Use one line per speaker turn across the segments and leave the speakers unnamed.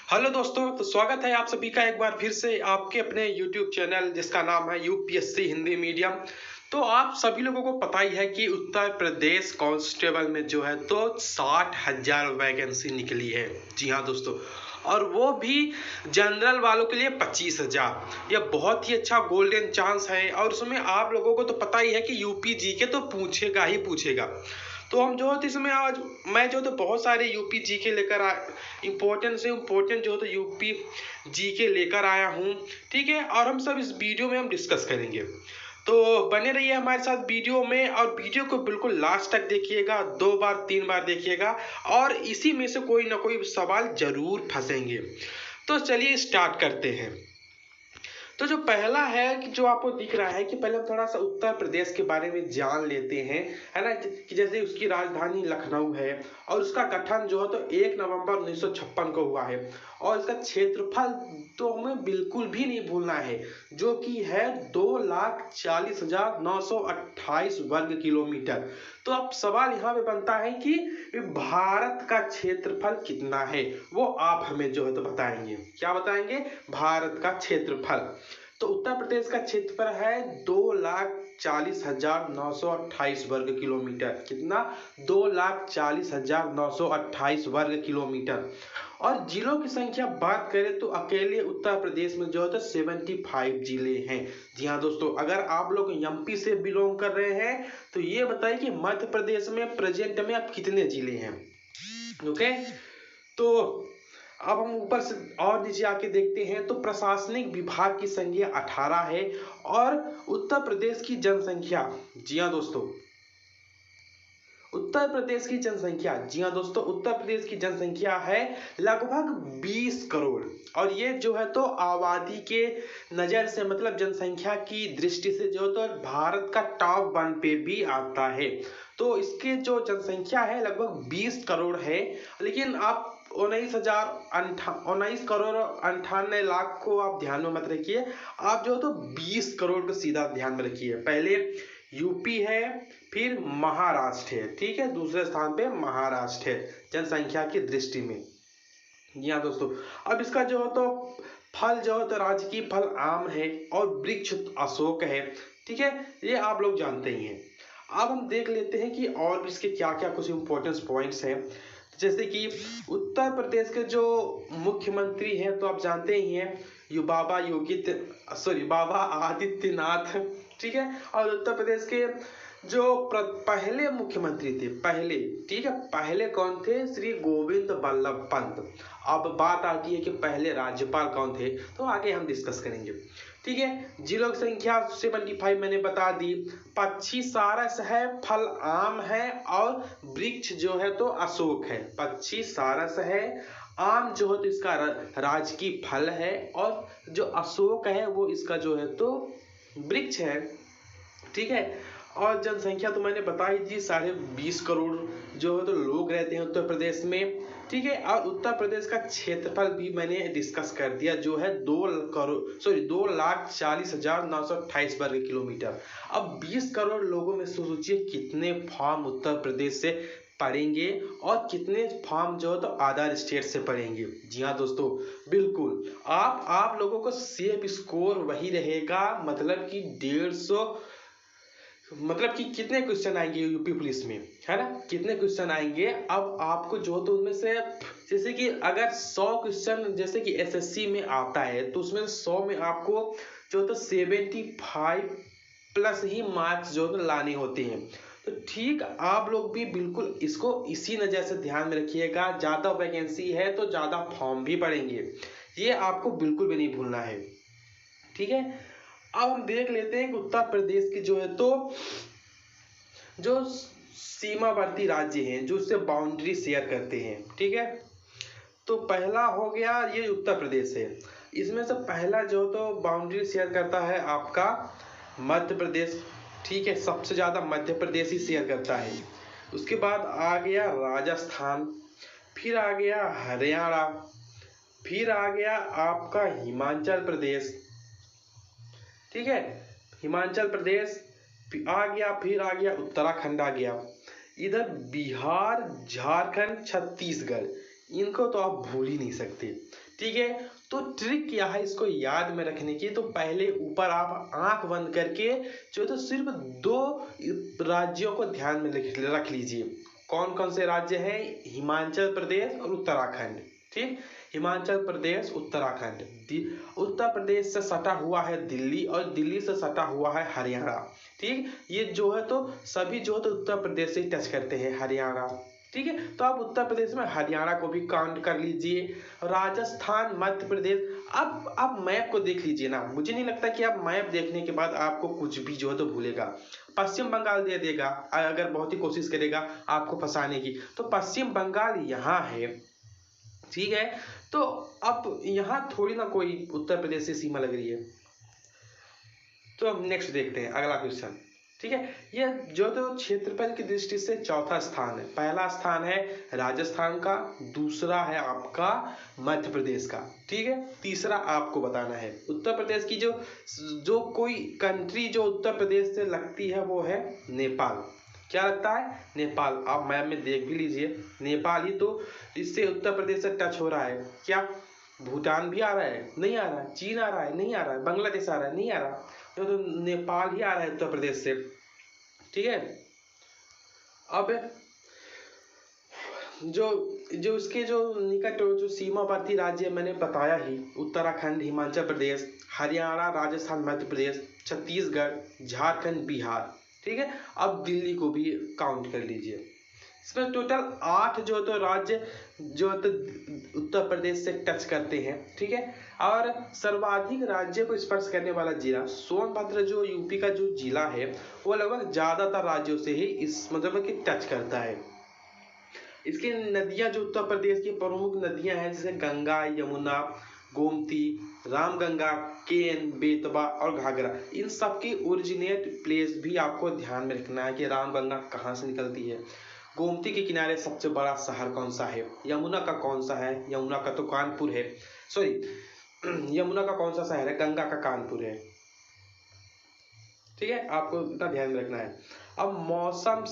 Hello दोस्तों, तो स्वागत है आप सभी का एक बार फिर से आपके अपने YouTube चैनल जिसका नाम है यूपीएससी हिंदी मीडियम। तो आप सभी लोगों को पता ही है कि उत्तर प्रदेश कांस्टेबल में जो है तो 60,000 वैकेंसी निकली है। जी हाँ दोस्तों, और वो भी जनरल वालों के लिए 25,000। यह बहुत ही अच्छा गोल्डन चांस है और उसमें आप लोगों को तो पता ही है कि यूपी जीके तो पूछेगा ही पूछेगा। तो हम जो है तो इसमें आज मैं जो तो बहुत सारे यूपी जीके लेकर इम्पोर्टेंट से इम्पोर्टेंट जो है तो यूपी जीके लेकर आया हूँ। ठीक है, और हम सब इस वीडियो में हम डिस्कस करेंगे, तो बने रहिए हमारे साथ वीडियो में और वीडियो को बिल्कुल लास्ट तक देखिएगा, 2 बार 3 बार देखिएगा और इसी में से कोई ना कोई सवाल जरूर फंसेंगे। तो चलिए स्टार्ट करते हैं। तो जो पहला है कि जो आपको दिख रहा है कि पहले हम थोड़ा सा उत्तर प्रदेश के बारे में जान लेते हैं, है ना, कि जैसे उसकी राजधानी लखनऊ है और उसका गठन जो है तो 1 नवंबर 1956 को हुआ है और इसका क्षेत्रफल तो हमें बिल्कुल भी नहीं भूलना है, जो कि है 2,40,928 वर्ग किलोमीटर। तो अब सवाल यहाँ पे बनता है कि भारत का क्षेत्रफल कितना है, वो आप हमें जो है तो बताएंगे। क्या बताएंगे? भारत का क्षेत्रफल। तो उत्तर प्रदेश का क्षेत्रफल है 2,40,928 वर्ग किलोमीटर। कितना? 2,40,928 वर्ग किलोमीटर। और जिलों की संख्या बात करें तो अकेले उत्तर प्रदेश में जो है तो 75 जिले हैं। जी हाँ दोस्तों, अगर आप लोग एमपी से बिलोंग कर रहे हैं तो ये बताइए कि मध्य प्रदेश में प्रेजेंट में अब कितने जिले हैं। ओके, तो अब हम ऊपर से और नीचे आके देखते हैं तो प्रशासनिक विभाग की संख्या 18 है और उत्तर प्रदेश की जनसंख्या, जी हाँ दोस्तों, उत्तर प्रदेश की जनसंख्या, जी हाँ दोस्तों, उत्तर प्रदेश की जनसंख्या है लगभग 20 करोड़। और ये जो है तो आबादी के नजर से मतलब जनसंख्या की दृष्टि से जो तो भारत का टॉप 1 पे भी आता है। तो इसके जो जनसंख्या है लगभग 20 करोड़ है, लेकिन आप 19,98,98 को आप ध्यान में मत रखिए। आप जो तो 20 करोड़ को सीधा ध्यान में रखिए। पहले यूपी है, फिर महाराष्ट्र है, ठीक है, दूसरे स्थान पे महाराष्ट्र है जनसंख्या की दृष्टि में। जी हाँ दोस्तों, अब इसका जो है तो फल जो है तो राजकीय फल आम है और वृक्ष अशोक है। ठीक है, ये आप लोग जानते ही हैं। अब हम देख लेते हैं कि और भी इसके क्या क्या कुछ इंपॉर्टेंट पॉइंट्स हैं। जैसे कि उत्तर प्रदेश के जो मुख्यमंत्री हैं तो आप जानते ही हैं, बाबा आदित्यनाथ। ठीक है, और उत्तर प्रदेश के जो पहले मुख्यमंत्री थे, पहले, ठीक है, पहले कौन थे? श्री गोविंद बल्लभ पंत। अब बात आती है कि पहले राज्यपाल कौन थे, तो आगे हम डिस्कस करेंगे। ठीक है, जिलों की संख्या 75 मैंने बता दी। पक्षी सारस है, फल आम है और वृक्ष जो है तो अशोक है। पक्षी सारस है, आम जो है तो इसका राजकीय फल है और जो अशोक है वो इसका जो है तो वृक्ष है। ठीक है, और जनसंख्या तो मैंने बता ही दी, 20.5 करोड़ जो है तो लोग रहते हैं उत्तर प्रदेश में। ठीक है, और उत्तर प्रदेश का क्षेत्रफल भी मैंने डिस्कस कर दिया, जो है 2,40,928 वर्ग किलोमीटर। अब 20 करोड़ लोगों में सोचिए कितने फॉर्म उत्तर प्रदेश से पढ़ेंगे और कितने फॉर्म जो है तो अदर स्टेट से पढ़ेंगे। जी हाँ दोस्तों, बिल्कुल आप लोगों को सेफ स्कोर वही रहेगा, मतलब कि 150, मतलब कि कितने क्वेश्चन आएंगे यूपी पुलिस में, है ना, कितने क्वेश्चन आएंगे। अब आपको जो तो उनमें से जैसे कि अगर 100 क्वेश्चन जैसे कि एसएससी में आता है तो उसमें 100 में आपको जो तो 75 प्लस ही मार्क्स जो तो लाने होते हैं। तो ठीक, आप लोग भी बिल्कुल इसको इसी नज़र से ध्यान में रखिएगा। ज़्यादा वैकेंसी है तो ज़्यादा फॉर्म भी पड़ेंगे, ये आपको बिल्कुल भी नहीं भूलना है। ठीक है, अब हम देख लेते हैं कि उत्तर प्रदेश की जो है तो जो सीमावर्ती राज्य हैं जो उससे बाउंड्री शेयर करते हैं। ठीक है, तो पहला हो गया ये उत्तर प्रदेश है। इसमें से पहला जो तो बाउंड्री शेयर करता है आपका मध्य प्रदेश। ठीक है, सबसे ज़्यादा मध्य प्रदेश ही शेयर करता है। उसके बाद आ गया राजस्थान, फिर आ गया हरियाणा, फिर आ गया आपका हिमाचल प्रदेश। ठीक है, हिमाचल प्रदेश आ गया, फिर आ गया उत्तराखंड आ गया। इधर बिहार, झारखंड, छत्तीसगढ़, इनको तो आप भूल ही नहीं सकते। ठीक है। तो ट्रिक क्या है इसको याद में रखने की, तो पहले ऊपर आप आंख बंद करके जो तो सिर्फ 2 राज्यों को ध्यान में रख लीजिए। कौन कौन से राज्य हैं? हिमाचल प्रदेश और उत्तराखंड। ठीक, हिमाचल प्रदेश, उत्तराखंड। उत्तर प्रदेश से सटा हुआ है दिल्ली और दिल्ली से सटा हुआ है हरियाणा। ठीक, ये जो है तो सभी जो है तो उत्तर प्रदेश से टच करते हैं, हरियाणा। ठीक है, तो आप उत्तर प्रदेश में हरियाणा को भी काउंट कर लीजिए, राजस्थान, मध्य प्रदेश। अब आप मैप को देख लीजिए ना, मुझे नहीं लगता कि आप मैप देखने के बाद आपको कुछ भी जो है तो भूलेगा। पश्चिम बंगाल दे देगा अगर बहुत ही कोशिश करेगा आपको फंसाने की, तो पश्चिम बंगाल यहाँ है। ठीक है, तो अब यहाँ थोड़ी ना कोई उत्तर प्रदेश से सीमा लग रही है। तो अब नेक्स्ट देखते हैं अगला क्वेश्चन। ठीक है, ये जो तो क्षेत्रफल की दृष्टि से चौथा स्थान है। पहला स्थान है राजस्थान का, दूसरा है आपका मध्य प्रदेश का। ठीक है, तीसरा आपको बताना है। उत्तर प्रदेश की जो कोई कंट्री जो उत्तर प्रदेश से लगती है वो है नेपाल। क्या लगता है? नेपाल। आप मैप में देख भी लीजिए, नेपाल ही तो इससे उत्तर प्रदेश से टच हो रहा है। क्या भूटान भी आ रहा है? नहीं आ रहा है। चीन आ रहा है? नहीं आ रहा है। बांग्लादेश आ रहा है? नहीं आ रहा। तो नेपाल ही आ रहा है उत्तर प्रदेश से। ठीक है, अब जो इसके जो निकट जो सीमावर्ती राज्य मैंने बताया ही, उत्तराखंड, हिमाचल प्रदेश, हरियाणा, राजस्थान, मध्य प्रदेश, छत्तीसगढ़, झारखंड, बिहार। ठीक है, अब दिल्ली को भी काउंट कर लीजिए। इसमें टोटल 8 जो तो राज्य जो तो उत्तर प्रदेश से टच करते हैं। ठीक है, और सर्वाधिक राज्य को स्पर्श करने वाला जिला सोनभद्र जो यूपी का जो जिला है वो लगभग ज्यादातर राज्यों से ही इस मतलब कि टच करता है। इसकी नदियां जो उत्तर प्रदेश की प्रमुख नदियां हैं जैसे गंगा, यमुना, गोमती, रामगंगा, केन, बेतवा और घाघरा, इन सब की ओरिजिनेट प्लेस भी आपको ध्यान में रखना है कि रामगंगा कहाँ से निकलती है। गोमती के किनारे सबसे बड़ा शहर कौन सा है? यमुना का कौन सा है? यमुना का तो कानपुर है। सॉरी, यमुना का कौन सा शहर है? गंगा का कानपुर है। ठीक है, आपको इतना ध्यान में रखना है। अब मौसम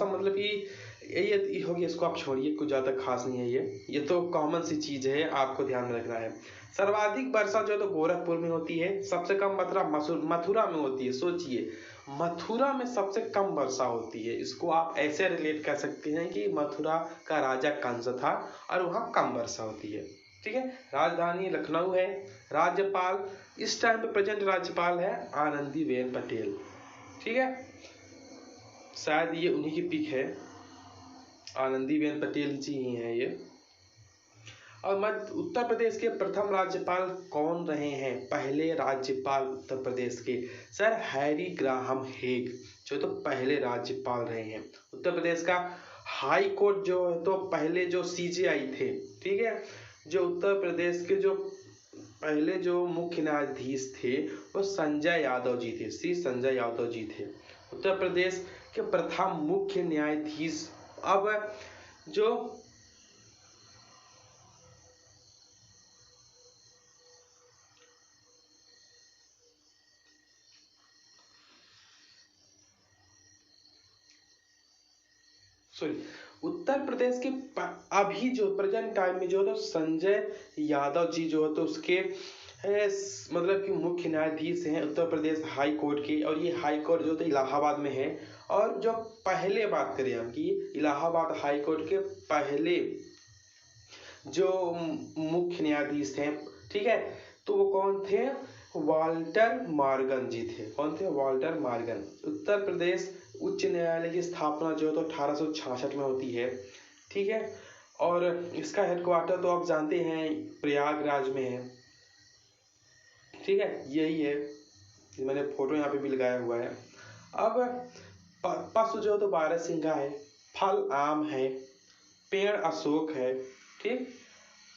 मतलब कि ये हो गया, इसको आप छोड़िए, कुछ ज़्यादा खास नहीं है ये तो कॉमन सी चीज़ है, आपको ध्यान में रखना है। सर्वाधिक वर्षा जो है तो गोरखपुर में होती है, सबसे कम मात्रा मथुरा में होती है। सोचिए, मथुरा में सबसे कम वर्षा होती है। इसको आप ऐसे रिलेट कर सकते हैं कि मथुरा का राजा कंस था और वहाँ कम वर्षा होती है। ठीक है, राजधानी लखनऊ है। राज्यपाल इस टाइम पे प्रेजेंट राज्यपाल है आनंदीबेन पटेल। ठीक है, शायद ये उन्हीं की पिक है, आनंदीबेन पटेल जी ही हैं ये। और उत्तर प्रदेश के प्रथम राज्यपाल कौन रहे हैं? पहले राज्यपाल उत्तर प्रदेश के सर हैरी ग्राहम हेग जो तो पहले राज्यपाल रहे हैं। उत्तर प्रदेश का हाई कोर्ट जो है तो पहले जो सीजेआई थे। ठीक है, जो उत्तर प्रदेश के जो पहले जो मुख्य न्यायाधीश थे वो संजय यादव जी थे, श्री संजय यादव जी थे उत्तर प्रदेश के प्रथम मुख्य न्यायाधीश। अब जो उत्तर प्रदेश के अभी जो प्रेजेंट टाइम में जो तो संजय यादव जी जो है तो उसके मतलब कि मुख्य न्यायाधीश हैं उत्तर प्रदेश हाई कोर्ट के, और ये हाई कोर्ट जो तो इलाहाबाद में है। और जो पहले बात करें हम कि इलाहाबाद हाई कोर्ट के पहले जो मुख्य न्यायाधीश थे, ठीक है, तो वो कौन थे? वाल्टर मॉर्गन जी थे। कौन थे? Walter Morgan. उत्तर प्रदेश उच्च न्यायालय की स्थापना जो है तो 1866 में होती है। ठीक है, और इसका हेडक्वार्टर तो आप जानते हैं प्रयागराज में है। ठीक है, यही है, मैंने फोटो यहाँ पे भी लगाया हुआ है। अब पशु जो तो बारहसिंगा है, फल आम है, पेड़ अशोक है। ठीक,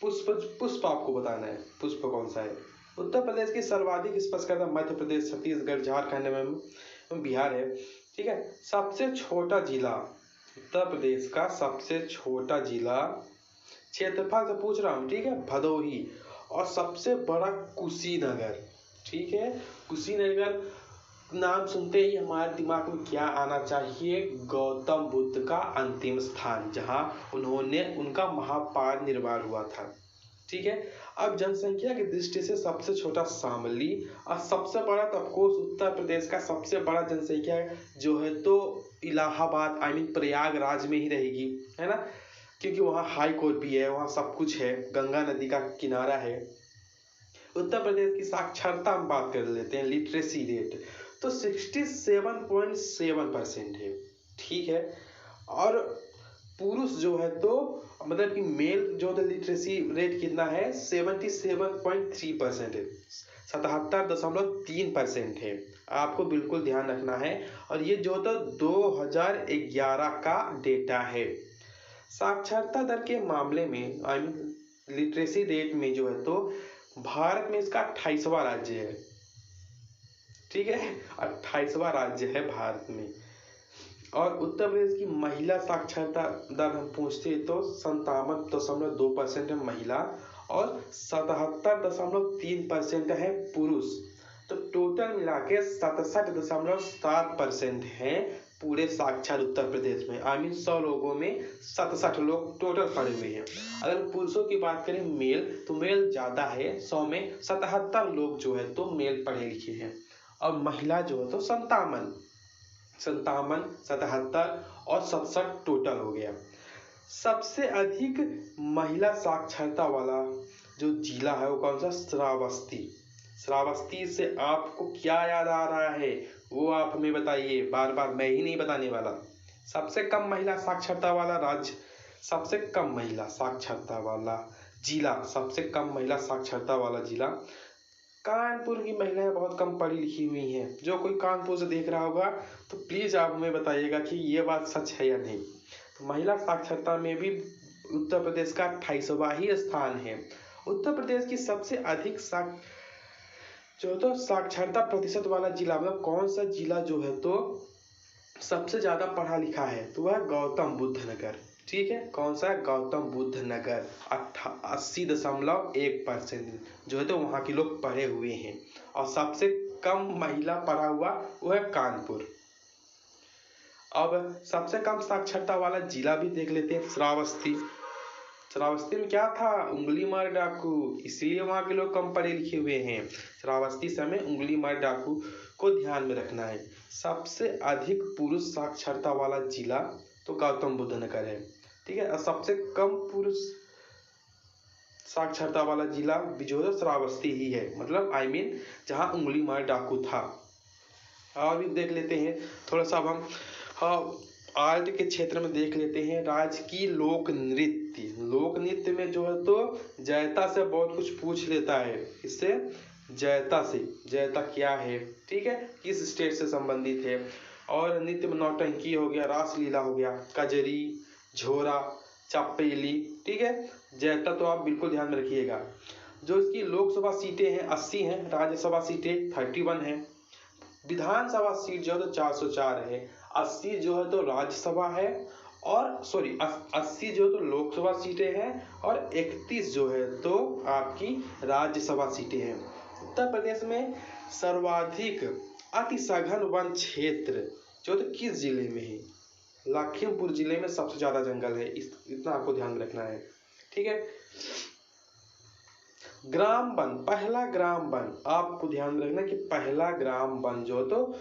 पुष्प आपको बताना है, पुष्प कौन सा है। उत्तर प्रदेश की सर्वाधिक स्पर्शकर्ता मध्य प्रदेश, छत्तीसगढ़, झारखंड में बिहार है। ठीक है, सबसे छोटा जिला उत्तर प्रदेश का सबसे छोटा जिला, क्षेत्रफल से पूछ रहा हूँ, ठीक है, भदोही। और सबसे बड़ा कुशीनगर। ठीक है, कुशीनगर नाम सुनते ही हमारे दिमाग में क्या आना चाहिए? गौतम बुद्ध का अंतिम स्थान, जहां उनका महापरिनिर्वाण हुआ था। ठीक है। अब जनसंख्या की दृष्टि से सबसे छोटा शामली और सबसे बड़ा तो ऑफकोर्स उत्तर प्रदेश का सबसे बड़ा जनसंख्या जो है तो इलाहाबाद प्रयागराज में ही रहेगी, है ना, क्योंकि वहाँ हाई कोर्ट भी है, वहाँ सब कुछ है, गंगा नदी का किनारा है। उत्तर प्रदेश की साक्षरता हम बात कर लेते हैं, लिटरेसी रेट तो 67.7% है, ठीक है। और पुरुष जो है तो मतलब कि मेल जो है लिटरेसी रेट कितना है 77.3% है, 77.3% है, आपको बिल्कुल ध्यान रखना है। और ये जो तो 2011 का डेटा है। साक्षरता दर के मामले में लिटरेसी रेट में जो है तो भारत में इसका 28वां राज्य है, ठीक है, 28वां राज्य है भारत में। और उत्तर प्रदेश की महिला साक्षरता दर हम पूछते तो 57.2% है महिला और 77.3% है पुरुष, तो टोटल मिला के 67.7% है पूरे साक्षर उत्तर प्रदेश में। 100 लोगों में 67 लोग टोटल पढ़े हुए हैं। अगर पुरुषों की बात करें मेल तो मेल ज़्यादा है, 100 में 77 लोग जो है तो मेल पढ़े लिखे हैं, और महिला जो है तो 57, 77 और 67 टोटल हो गया। सबसे अधिक महिला साक्षरता वाला जो जिला है वो कौन सा? श्रावस्ती। श्रावस्ती से आपको क्या याद आ रहा है वो आप हमें बताइए, बार बार मैं ही नहीं बताने वाला। सबसे कम महिला साक्षरता वाला राज्य, सबसे कम महिला साक्षरता वाला जिला, सबसे कम महिला साक्षरता वाला जिला कानपुर की महिलाएं बहुत कम पढ़ी लिखी हुई हैं। जो कोई कानपुर से देख रहा होगा तो प्लीज आप हमें बताइएगा कि ये बात सच है या नहीं। तो महिला साक्षरता में भी उत्तर प्रदेश का 28वां ही स्थान है। उत्तर प्रदेश की सबसे अधिक जो तो साक्षरता प्रतिशत वाला जिला, मतलब कौन सा जिला जो है तो सबसे ज्यादा पढ़ा लिखा है, तो वह गौतम बुद्ध नगर, ठीक है। कौन सा? गौतम बुद्ध नगर 80.1% जो है तो वहाँ के लोग पढ़े हुए हैं। और सबसे कम महिला पढ़ा हुआ वो है कानपुर। अब सबसे कम साक्षरता वाला जिला भी देख लेते हैं, श्रावस्ती। श्रावस्ती में क्या था? उंगली मार डाकू, इसलिए वहाँ के लोग कम पढ़े लिखे हुए हैं। श्रावस्ती से हमें उंगली मार डाकू को ध्यान में रखना है। सबसे अधिक पुरुष साक्षरता वाला जिला तो गौतम बुद्ध नगर है, ठीक है। और सबसे कम पुरुष साक्षरता वाला जिला जो है श्रावस्ती ही है, मतलब जहाँ उंगली मार डाकू था। और भी देख लेते हैं थोड़ा सा, अब हम आर्ट के क्षेत्र में देख लेते हैं राज्य की लोक नृत्य। लोक नृत्य में जो है तो जयता से बहुत कुछ पूछ लेता है, इससे जयता से, जयता क्या है, ठीक है, किस स्टेट से संबंधित है। और नृत्य में नौटंकी हो गया, रासलीला हो गया, कजरी, झोरा, चपेली, ठीक है। जयता तो आप बिल्कुल ध्यान में रखिएगा। जो इसकी लोकसभा सीटें हैं 80 हैं, राज्यसभा सीटें 31 हैं, विधानसभा सीट जो है तो 404 है, 80 जो है तो राज्यसभा है, और 80 जो है तो लोकसभा सीटें हैं, और 31 जो है तो आपकी राज्यसभा सीटें हैं। उत्तर प्रदेश में सर्वाधिक अति सघन वन क्षेत्र जो तो किस जिले में है? लखीमपुर जिले में सबसे ज्यादा जंगल है, इतना आपको ध्यान में रखना है, ठीक है। ग्राम वन, पहला ग्राम वन आपको ध्यान रखना कि पहला ग्राम वन जो तो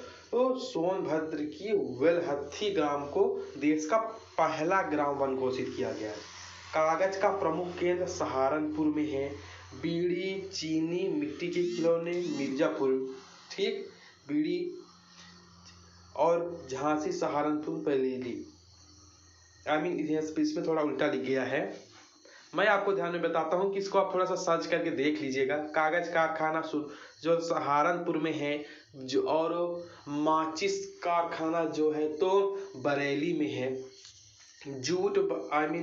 सोनभद्र की वेलहथी ग्राम को देश का पहला ग्राम वन घोषित किया गया है। कागज का प्रमुख केंद्र सहारनपुर में है। बीड़ी, चीनी, मिट्टी के खिलौने मिर्जापुर, ठीक, बीड़ी और झांसी सहारनपुर बरेली। इसमें थोड़ा उल्टा लिख गया है, मैं आपको ध्यान में बताता हूँ कि इसको आप थोड़ा सा सर्च करके देख लीजिएगा। कागज कारखाना जो सहारनपुर में है, जो और माचिस कारखाना जो है तो बरेली में है। जूट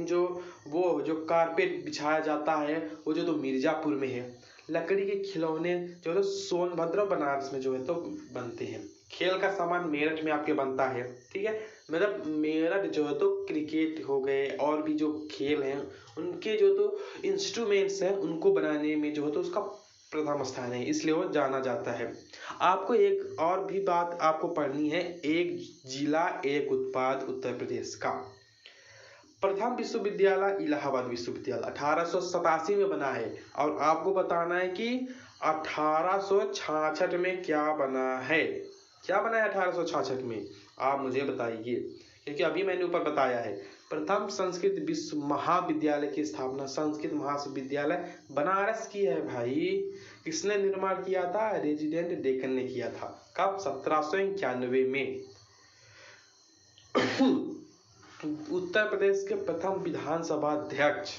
जो कारपेट बिछाया जाता है वो जो तो मिर्जापुर में है। लकड़ी के खिलौने जो तो सोनभद्र बनारस में जो है तो बनते हैं। खेल का सामान मेरठ में आपके बनता है, ठीक है। मतलब मेरठ जो है तो क्रिकेट हो गए और भी जो खेल हैं उनके जो तो इंस्ट्रूमेंट्स हैं उनको बनाने में जो है तो उसका प्रथम स्थान है, इसलिए वो जाना जाता है। आपको एक और भी बात आपको पढ़नी है, एक जिला एक उत्पाद उत्तर प्रदेश का। प्रथम विश्वविद्यालय इलाहाबाद विश्वविद्यालय 1887 में बना है। और आपको बताना है कि 1866 में क्या बना है। क्या बना है 1866 में, आप मुझे बताइए, क्योंकि अभी मैंने ऊपर बताया है। प्रथम संस्कृत विश्व महाविद्यालय की स्थापना संस्कृत महाविद्यालय बनारस की है भाई। किसने निर्माण किया था? रेजिडेंट डेकन ने किया था। कब? 1791 में। उत्तर प्रदेश के प्रथम विधानसभा अध्यक्ष,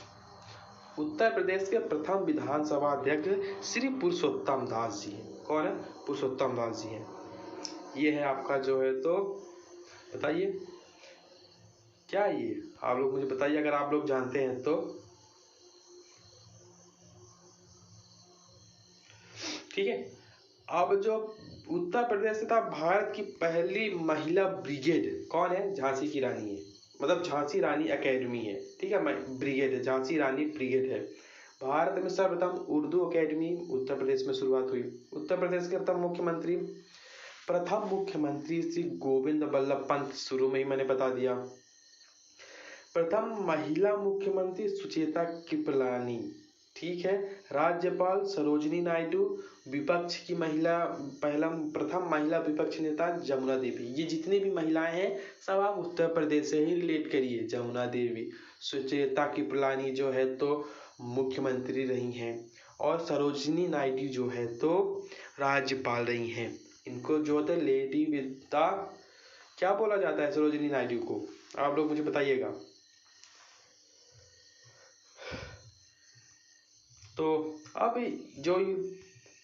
उत्तर प्रदेश के प्रथम विधानसभा अध्यक्ष श्री पुरुषोत्तम दास जी हैं। कौन है? पुरुषोत्तम दास जी हैं। ये है आपका जो है, तो बताइए क्या ये, आप लोग मुझे बताइए अगर आप लोग जानते हैं तो। ठीक है, अब जो उत्तर प्रदेश था भारत की पहली महिला ब्रिगेड कौन है? झांसी की रानी है, मतलब झांसी रानी एकेडमी है। ठीक है, ब्रिगेड है, झांसी रानी ब्रिगेड है। भारत में सर्वप्रथम उर्दू एकेडमी उत्तर प्रदेश में शुरुआत हुई। उत्तर प्रदेश के प्रथम मुख्यमंत्री श्री गोविंद बल्लभ पंत, शुरू में ही मैंने बता दिया। प्रथम महिला मुख्यमंत्री सुचेता कृपलानी। ठीक है, राज्यपाल सरोजिनी नायडू, विपक्ष की प्रथम महिला विपक्ष नेता जमुना देवी। ये जितनी भी महिलाएं हैं सब आप उत्तर प्रदेश से ही रिलेट करिए। जमुना देवी, सुचेता कृपलानी जो है तो मुख्यमंत्री रही हैं, और सरोजिनी नायडू जो है तो राज्यपाल रही हैं। इनको जो होता है लेडी विद द क्या बोला जाता है सरोजिनी नायडू को, आप लोग मुझे बताइएगा। तो अब जो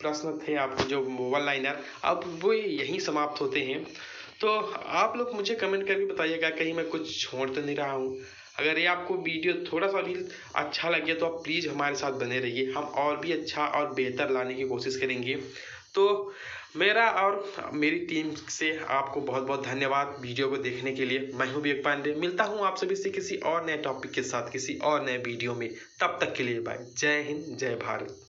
प्रश्न थे आपके जो वन लाइनर, अब वो यहीं समाप्त होते हैं। तो आप लोग मुझे कमेंट करके बताइएगा कहीं मैं कुछ छोड़ तो नहीं रहा हूँ। अगर ये आपको वीडियो थोड़ा सा भी अच्छा लगे तो आप प्लीज़ हमारे साथ बने रहिए, हम और भी अच्छा और बेहतर लाने की कोशिश करेंगे। तो मेरा और मेरी टीम से आपको बहुत बहुत धन्यवाद वीडियो को देखने के लिए। मैं हूं विवेक पांडे, मिलता हूं आप सभी से किसी और नए टॉपिक के साथ किसी और नए वीडियो में। तब तक के लिए बाय। जय हिंद, जय भारत।